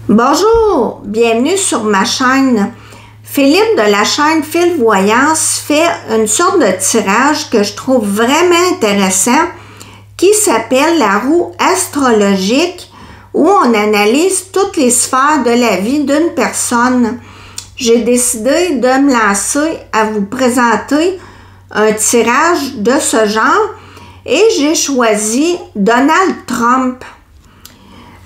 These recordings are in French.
Bonjour, bienvenue sur ma chaîne. Philippe de la chaîne Phil Voyance fait une sorte de tirage que je trouve vraiment intéressant qui s'appelle la roue astrologique où on analyse toutes les sphères de la vie d'une personne. J'ai décidé de me lancer à vous présenter un tirage de ce genre et j'ai choisi Donald Trump.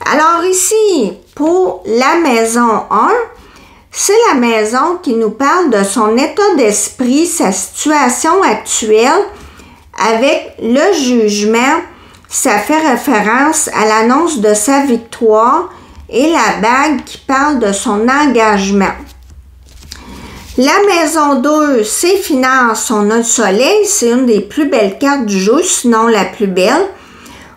Alors ici, pour la maison 1, c'est la maison qui nous parle de son état d'esprit, sa situation actuelle avec le jugement. Ça fait référence à l'annonce de sa victoire et la bague qui parle de son engagement. La maison 2, ses finances. On a le soleil, c'est une des plus belles cartes du jeu, sinon la plus belle.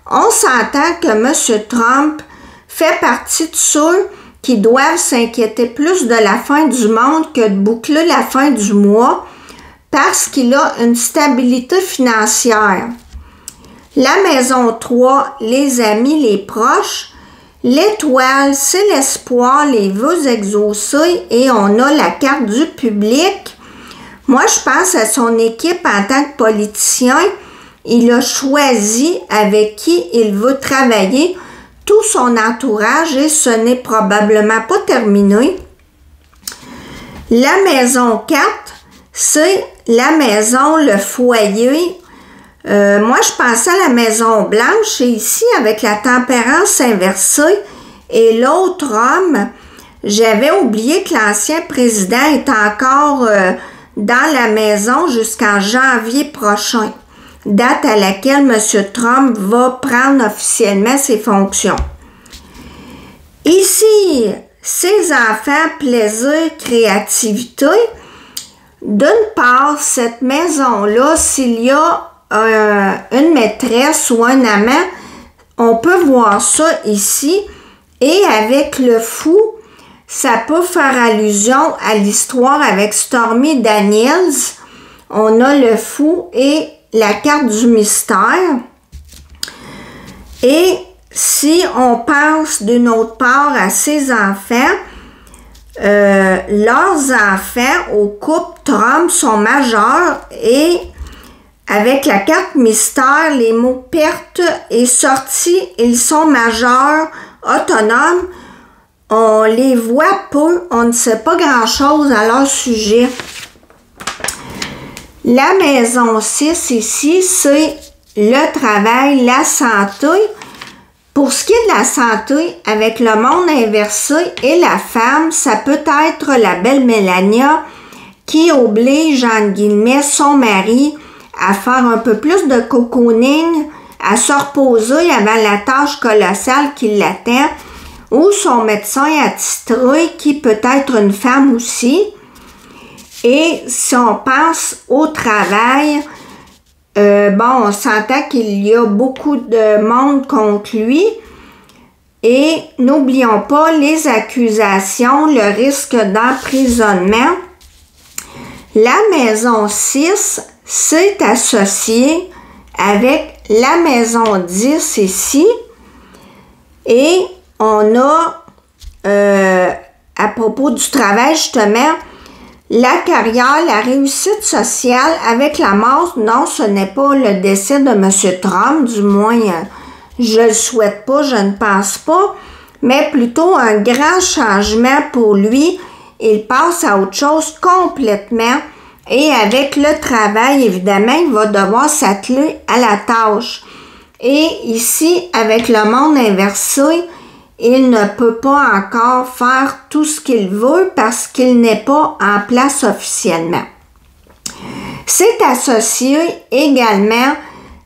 On s'entend que M. Trump fait partie de ceux qui doivent s'inquiéter plus de la fin du monde que de boucler la fin du mois parce qu'il a une stabilité financière. La maison 3, les amis, les proches. L'étoile, c'est l'espoir, les vœux exaucés et on a la carte du public. Moi, je pense à son équipe en tant que politicien. Il a choisi avec qui il veut travailler, tout son entourage et ce n'est probablement pas terminé. La maison 4, c'est la maison, le foyer. Moi, je pensais à la maison blanche et ici, avec la tempérance inversée et l'autre homme, j'avais oublié que l'ancien président est encore dans la maison jusqu'en janvier prochain, date à laquelle M. Trump va prendre officiellement ses fonctions. Ici, ses enfants, plaisir, créativité. D'une part, cette maison-là, s'il y a une maîtresse ou un amant, on peut voir ça ici. Et avec le fou, ça peut faire allusion à l'histoire avec Stormy Daniels. On a le fou et la carte du mystère. Et si on pense d'une autre part à ses enfants, leurs enfants au couple Trump sont majeurs et avec la carte mystère, les mots perte et sortie, ils sont majeurs, autonomes. On les voit peu, on ne sait pas grand-chose à leur sujet. La maison 6 ici, c'est le travail, la santé. Pour ce qui est de la santé, avec le monde inversé et la femme, ça peut être la belle Mélania qui oblige, entre guillemets, son mari à faire un peu plus de cocooning, à se reposer avant la tâche colossale qui l'attend, ou son médecin attitré qui peut être une femme aussi. Et si on pense au travail, on s'entend qu'il y a beaucoup de monde contre lui. Et n'oublions pas les accusations, le risque d'emprisonnement. La maison 6, c'est associé avec la maison 10 ici. Et on a, à propos du travail justement, la carrière, la réussite sociale avec la mort. Non, ce n'est pas le décès de M. Trump, du moins je ne le souhaite pas, je ne pense pas, mais plutôt un grand changement pour lui. Il passe à autre chose complètement et avec le travail, évidemment, il va devoir s'atteler à la tâche. Et ici, avec le monde inversé, il ne peut pas encore faire tout ce qu'il veut parce qu'il n'est pas en place officiellement. C'est associé également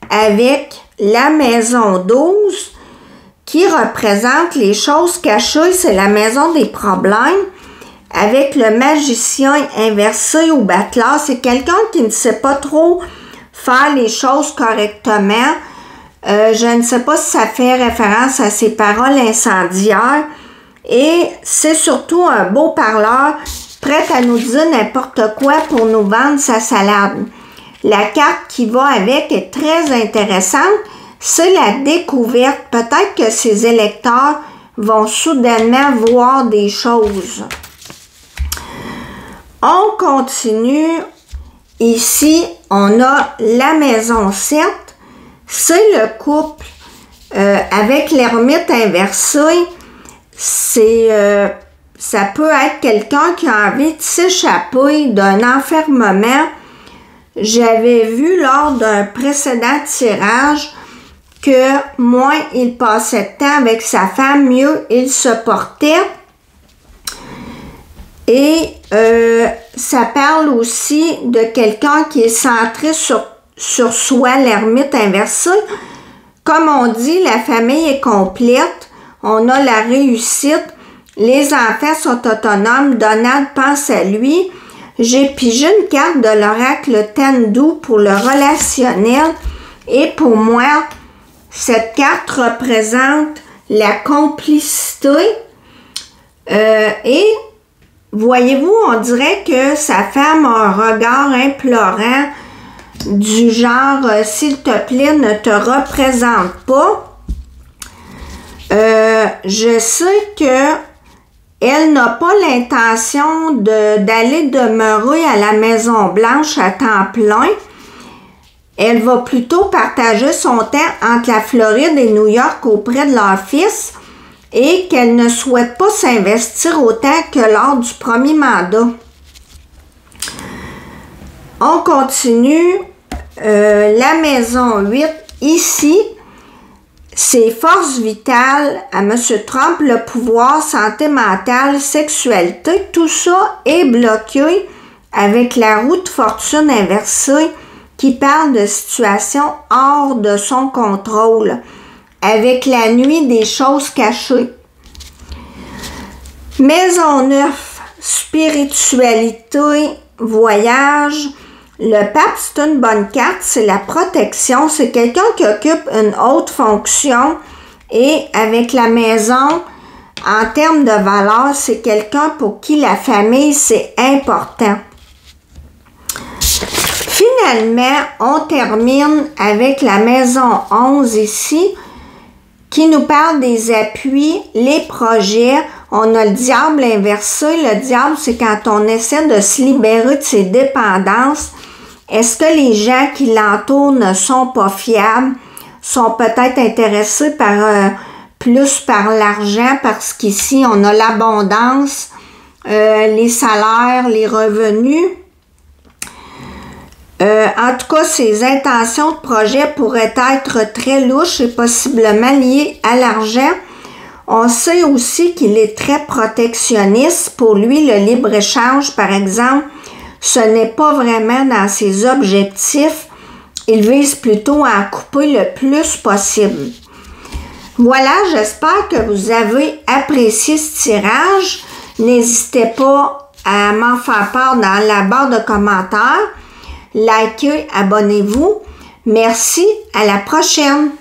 avec la maison 12 qui représente les choses cachées, c'est la maison des problèmes. Avec le magicien inversé ou battleur, c'est quelqu'un qui ne sait pas trop faire les choses correctement. Je ne sais pas si ça fait référence à ses paroles incendiaires. Et c'est surtout un beau parleur, prêt à nous dire n'importe quoi pour nous vendre sa salade. La carte qui va avec est très intéressante. C'est la découverte. Peut-être que ses électeurs vont soudainement voir des choses. On continue. Ici, on a la maison 7. C'est le couple avec l'ermite inversé. Ça peut être quelqu'un qui a envie de s'échapper d'un enfermement. J'avais vu lors d'un précédent tirage que moins il passait de temps avec sa femme, mieux il se portait. Et ça parle aussi de quelqu'un qui est centré sur soi, l'ermite inversé. Comme on dit, la famille est complète, on a la réussite, les enfants sont autonomes, Donald pense à lui. J'ai pigé une carte de l'oracle Tendu pour le relationnel et pour moi, cette carte représente la complicité et voyez-vous, on dirait que sa femme a un regard implorant du genre « s'il te plaît, ne te représente pas ». Je sais que elle n'a pas l'intention d'aller demeurer à la Maison-Blanche à temps plein. Elle va plutôt partager son temps entre la Floride et New York auprès de leur fils et qu'elle ne souhaite pas s'investir autant que lors du premier mandat. On continue. La maison 8, ici, c'est force vitale à M. Trump, le pouvoir, santé mentale, sexualité, tout ça est bloqué avec la roue de fortune inversée qui parle de situations hors de son contrôle, avec la nuit des choses cachées. Maison 9, spiritualité, voyage. Le pape, c'est une bonne carte, c'est la protection, c'est quelqu'un qui occupe une haute fonction et avec la maison, en termes de valeur, c'est quelqu'un pour qui la famille, c'est important. Finalement, on termine avec la maison 11 ici, qui nous parle des appuis, les projets. On a le diable inversé. Le diable, c'est quand on essaie de se libérer de ses dépendances. Est-ce que les gens qui l'entourent ne sont pas fiables, sont peut-être intéressés plus par l'argent, parce qu'ici, on a l'abondance, les salaires, les revenus. En tout cas, ses intentions de projet pourraient être très louches et possiblement liées à l'argent. On sait aussi qu'il est très protectionniste. Pour lui, le libre-échange, par exemple, ce n'est pas vraiment dans ses objectifs. Il vise plutôt à en couper le plus possible. Voilà, j'espère que vous avez apprécié ce tirage. N'hésitez pas à m'en faire part dans la barre de commentaires. Likez, abonnez-vous. Merci, à la prochaine!